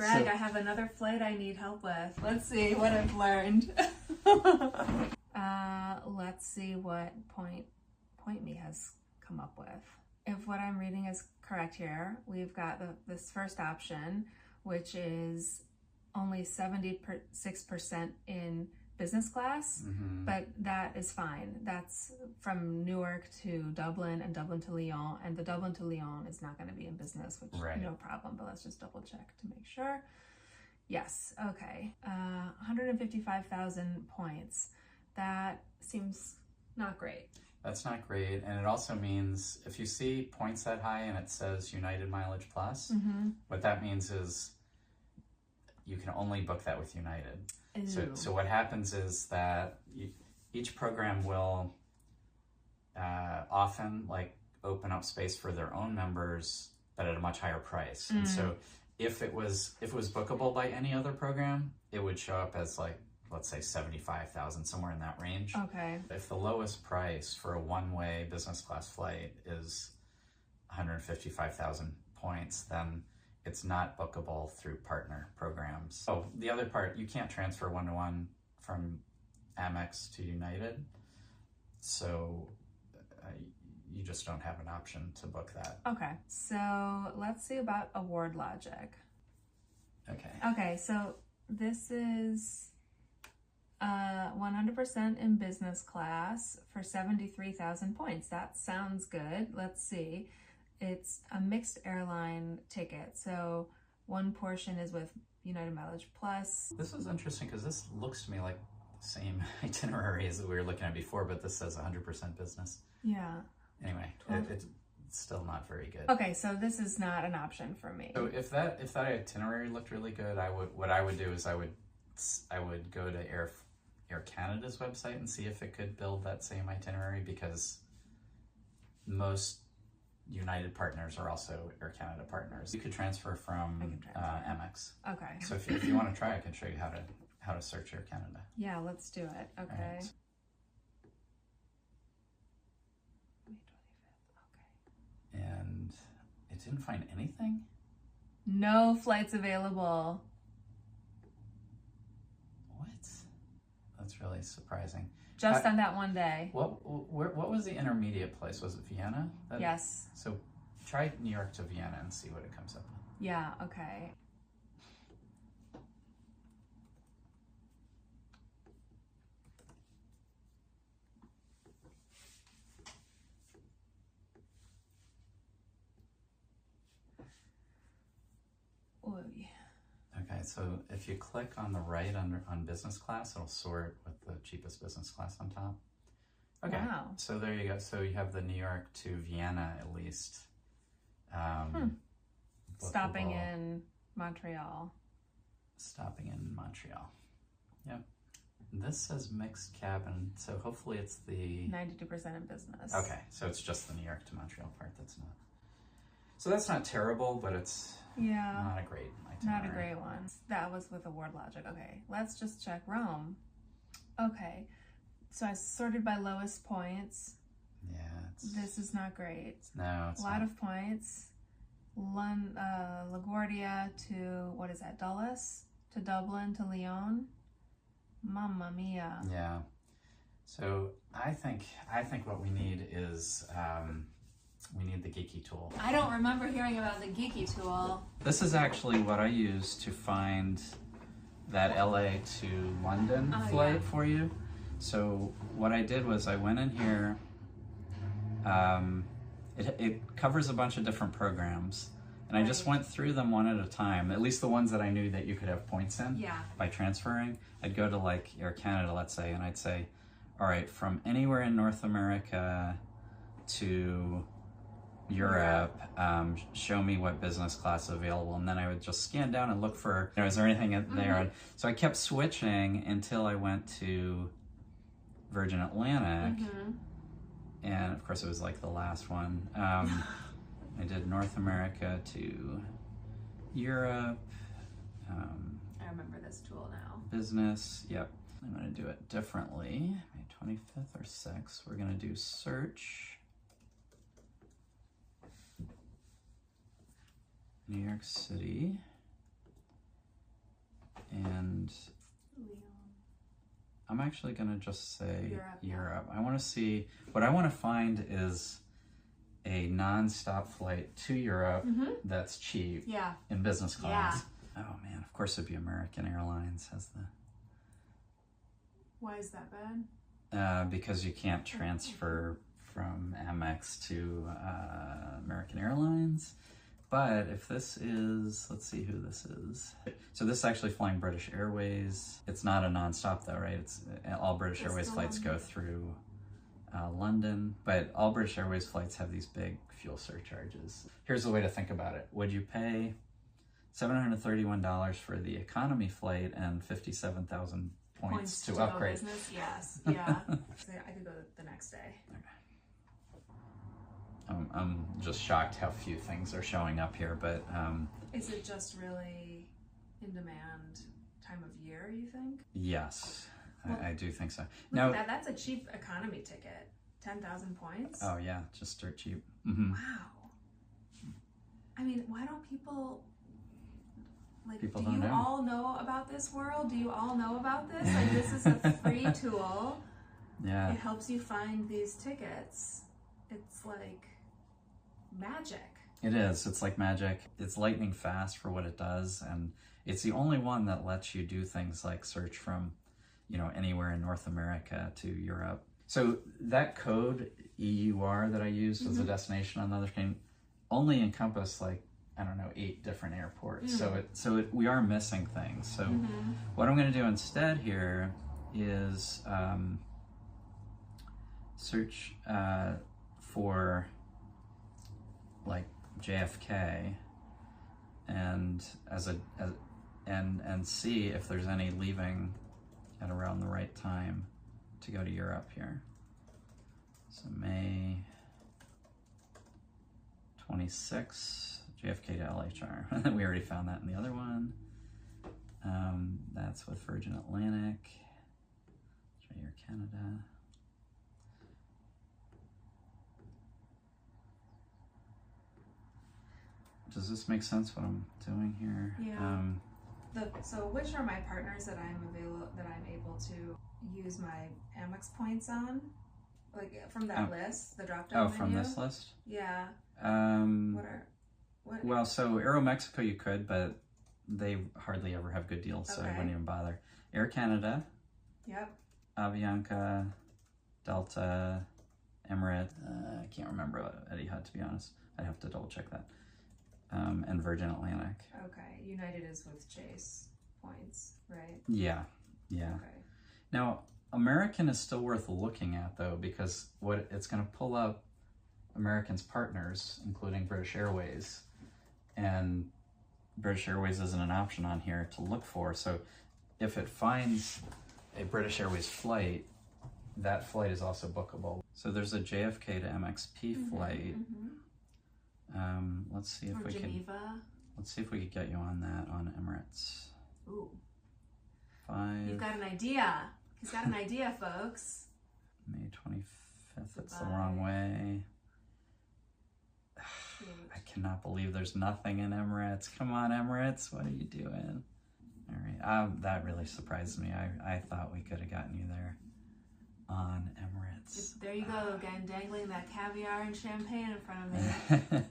Greg, I have another flight I need help with. Let's see what I've learned. Let's see what Point Me has come up with. If what I'm reading is correct here, we've got this first option, which is only 76% in business class, but that is fine. That's from Newark to Dublin and Dublin to Lyon, and the Dublin to Lyon is not going to be in business, which no problem, but let's just double check to make sure. Yes, okay. 155,000 points. That seems not great. That's not great, and it also means if you see points that high and it says United Mileage Plus, what that means is you can only book that with United. So what happens is that each program will often like open up space for their own members, but at a much higher price. And so if it was bookable by any other program, it would show up as like, let's say 75,000, somewhere in that range. Okay. If the lowest price for a one-way business class flight is 155,000 points, then it's not bookable through partner programs. Oh, the other part, you can't transfer one-to-one from Amex to United. So you just don't have an option to book that. Okay, so let's see about award logic. Okay, so this is 100% in business class for 73,000 points. That sounds good. Let's see. It's a mixed airline ticket, so one portion is with United Mileage Plus. This is interesting because this looks to me like the same itinerary as we were looking at before, but this says 100% business. Yeah. Anyway, it's still not very good. Okay, so this is not an option for me. So if that itinerary looked really good, what I would do is I would go to Air Canada's website and see if it could build that same itinerary, because most United partners are also Air Canada partners. You could transfer from Amex. Okay. So if you want to try, I can show you how to search Air Canada. Yeah, let's do it. Okay. Right. And it didn't find anything? No flights available. What? That's really surprising. Just on that one day. What was the intermediate place? Was it Vienna? Yes. So try New York to Vienna and see what it comes up with. Yeah, okay. Okay, so if you click on the right on business class, it'll sort with the cheapest business class on top. Okay, wow. So there you go. So you have the New York to Vienna at least. Stopping in Montreal. Stopping in Montreal. Yep. This says mixed cabin, so hopefully it's the 92% in business. Okay, so it's just the New York to Montreal part that's not. So that's not terrible, but it's not a great itinerary. Not a great one. That was with award logic. Okay, let's just check Rome. Okay, so I sorted by lowest points. Yeah, this is not great. No, it's a lot of points. LaGuardia to, what is that, Dulles? To Dublin to Lyon? Mamma mia. Yeah. So I think what we need is we need the Geeky tool. I don't remember hearing about the Geeky tool. This is actually what I use to find that LA to London flight for you. So what I did was I went in here. It covers a bunch of different programs, and I just went through them one at a time, at least the ones that I knew that you could have points in by transferring. I'd go to like Air Canada, let's say, and I'd say, all right, from anywhere in North America to Europe, show me what business class is available. And then I would just scan down and look for, is there anything in there? So I kept switching until I went to Virgin Atlantic. And of course it was like the last one. I did North America to Europe. I remember this tool now. Business, yep. I'm gonna do it differently. May 25th or 6th. We're gonna do search. New York City. find, I'm actually going to just say Europe. I want to see, what I want to find is a non-stop flight to Europe that's cheap in business class. Oh man, of course it'd be American Airlines has the... Why is that bad? Because you can't transfer from Amex to American Airlines. But if this is, let's see who this is. So this is actually flying British Airways. It's not a non-stop though, right? It's all British Airways flights go through London, but all British Airways flights have these big fuel surcharges. Here's the way to think about it. Would you pay $731 for the economy flight and 57,000 points to upgrade? Business? Yes, yeah. I could go the next day. Okay. I'm just shocked how few things are showing up here, but... Is it just really in demand time of year, you think? Yes, well, I do think so. Now, that's a cheap economy ticket. 10,000 points? Oh yeah, just dirt cheap. Wow. I mean, why don't people... Like, do you all know about this world? Do you all know about this? Like, this is a free tool. Yeah. It helps you find these tickets. It's like magic. It is. It's like magic. It's lightning fast for what it does, and it's the only one that lets you do things like search from, you know, anywhere in North America to Europe. So that code EUR that I used as a destination on the other screen only encompassed like, I don't know, 8 different airports. So we are missing things. So what I'm going to do instead here is search for like JFK and and see if there's any leaving at around the right time to go to Europe here. So May 26, JFK to LHR. We already found that in the other one. That's with Virgin Atlantic. Try Air Canada. Does this make sense what I'm doing here? Yeah. So which are my partners that I'm able to use my Amex points on? Like from that list, the drop down menu? From this list? Yeah. Well, so Aeromexico you could, but they hardly ever have good deals, so I wouldn't even bother. Air Canada. Yep. Avianca, Delta, Emirates. I can't remember Etihad, to be honest. I'd have to double check that. And Virgin Atlantic. Okay. United is with Chase points, right? Yeah. Yeah. Okay. Now, American is still worth looking at, though, because what it's going to pull up American's partners, including British Airways, and British Airways isn't an option on here to look for. So if it finds a British Airways flight, that flight is also bookable. So there's a JFK to MXP flight. Let's see if we can. Let's see if we could get you on that on Emirates. Ooh. 5. You've got an idea. He's got an idea, folks. May 25th. That's the wrong way. I cannot believe there's nothing in Emirates. Come on, Emirates. What are you doing? All right. That really surprised me. I thought we could have gotten you there on Emirates. There you go again, dangling that caviar and champagne in front of me.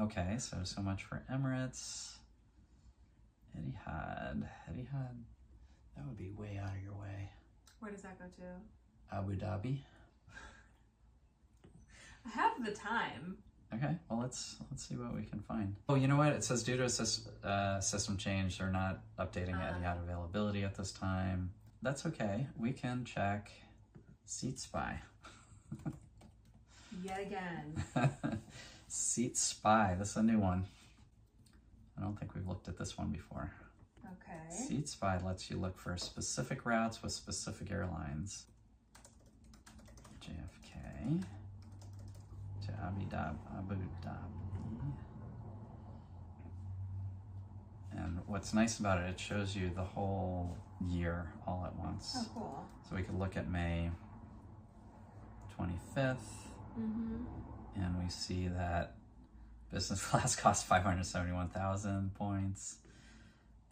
Okay, so much for Emirates. Etihad, that would be way out of your way. Where does that go to? Abu Dhabi. I have the time. Okay, well let's see what we can find. Oh, you know what? It says due to a system change, they're not updating Etihad availability at this time. That's okay. We can check Seat Spy. Yet again. Seat Spy. This is a new one. I don't think we've looked at this one before. Okay. Seat Spy lets you look for specific routes with specific airlines. JFK to Abu Dhabi. And what's nice about it, it shows you the whole year all at once. Oh, cool. So we could look at May 25th, and we see that business class costs 571,000 points.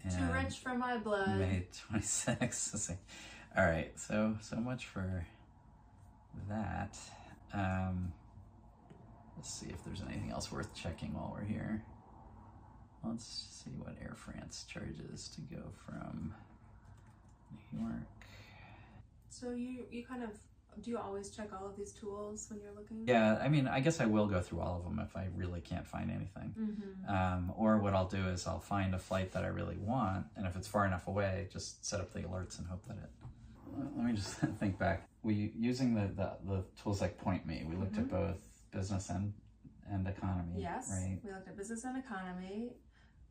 Too rich for my blood. May 26th. All right, so much for that. Let's see if there's anything else worth checking while we're here. Let's see what Air France charges to go from New York. So you kind of, do you always check all of these tools when you're looking? Yeah, I mean, I guess I will go through all of them if I really can't find anything. Or what I'll do is I'll find a flight that I really want, and if it's far enough away, just set up the alerts and hope that it... Let me just think back. Using the tools like Point Me, we looked at both business and economy. Yes, right? We looked at business and economy.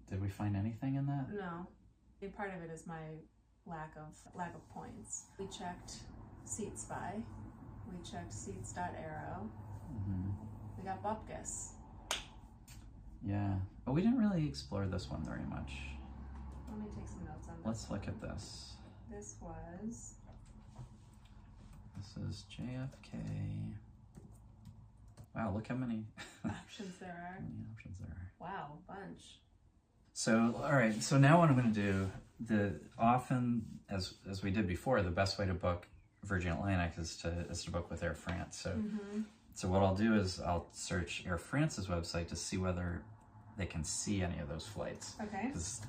Did we find anything in that? No. Part of it is my lack of points. We checked Seat Spy. We checked seats.aero. We got Bupkis. Yeah, but we didn't really explore this one very much. Let me take some notes on this. Let's look at this. This is JFK. Wow, look how many options there are. How many options there are. Wow, bunch. So, all right, so now what I'm going to do, often, as we did before, the best way to book Virgin Atlantic is to book with Air France. So, so what I'll do is I'll search Air France's website to see whether they can see any of those flights. Okay. Because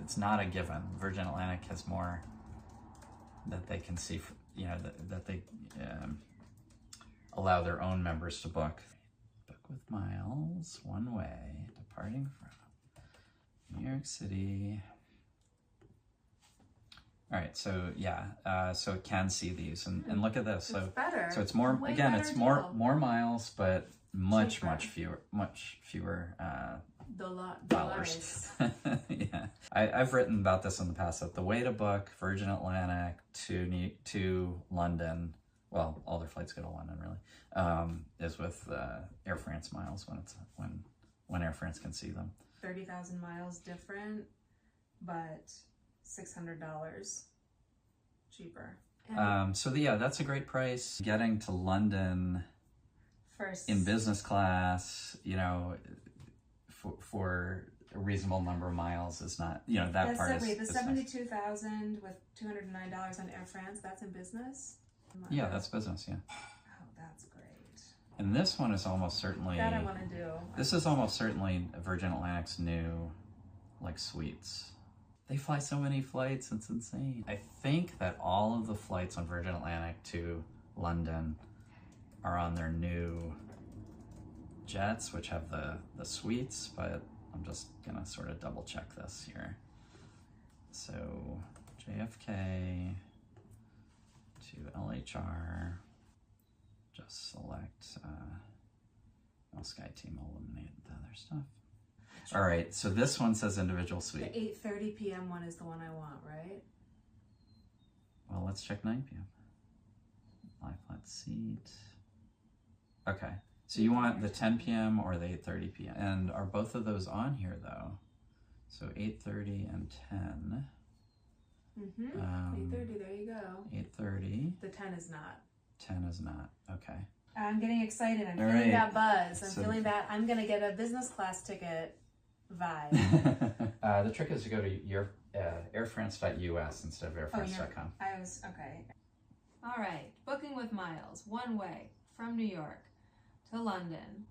it's not a given. Virgin Atlantic has more that they can see, you know, that they allow their own members to book. Book with miles, one way, departing from New York City. All right, so yeah, so it can see these, and look at this. So it's better. So it's more, Way again, better it's deal. more miles, but much Cheaper. much fewer dollars. Yeah, I've written about this in the past, that the way to book Virgin Atlantic to London, well, all their flights go to London really, is with Air France miles when Air France can see them. 30,000 miles different, but $600 cheaper. So yeah, that's a great price. Getting to London First in business class, you know, for a reasonable number of miles is not, you know, that part is the nice. 72,000 with $209 on Air France, that's in business? Yeah, that's business, yeah. Oh, that's great. And this one is almost certainly... That I want to do. This is almost certainly Virgin Atlantic's new, like, suites. They fly so many flights, it's insane. I think that all of the flights on Virgin Atlantic to London are on their new jets, which have the suites, but I'm just gonna sort of double check this here. So JFK to LHR, just select, Sky Team will eliminate the other stuff. All right, so this one says individual suite. The 8:30 p.m. one is the one I want, right? Well, let's check 9 p.m. Lie flat seat. Okay, so you want the 10 p.m. or the 8:30 p.m. And are both of those on here though? So 8:30 and 10. 8:30, there you go. 8:30. The 10 is not. 10 is not, okay. I'm getting excited. I'm All feeling right. that buzz. I'm So- feeling that I'm going to get a business class ticket vibe. The trick is to go to airfrance.us instead of airfrance.com. I was, okay. All right, booking with miles, one way from New York to London.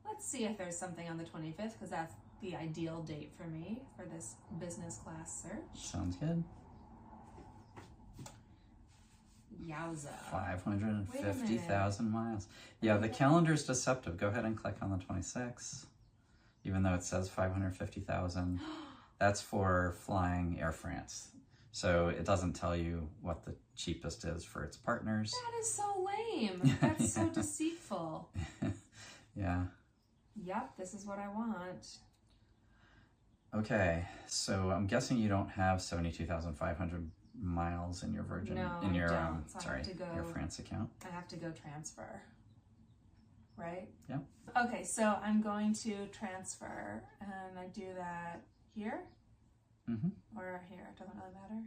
Let's see if there's something on the 25th, because that's the ideal date for me for this business class search. Sounds good. Yowza. 550,000 miles. Yeah, the calendar's deceptive. Go ahead and click on the 26th. Even though it says 550,000, that's for flying Air France. So it doesn't tell you what the cheapest is for its partners. That is so lame. That's so deceitful. Yeah. Yep, this is what I want. Okay, so I'm guessing you don't have 72,500 miles in your Virgin, No, in your I don't. So I have to go, Air France account. I have to go transfer, right? Yep. Okay, so I'm going to transfer, and I do that here or here. It doesn't really matter.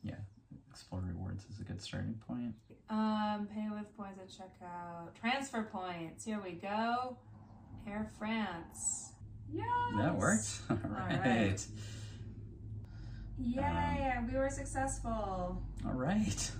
Yeah, Explore Rewards is a good starting point. Pay with points at checkout. Transfer points. Here we go. Air France. Yes. That works. All right. Yay, we were successful. All right.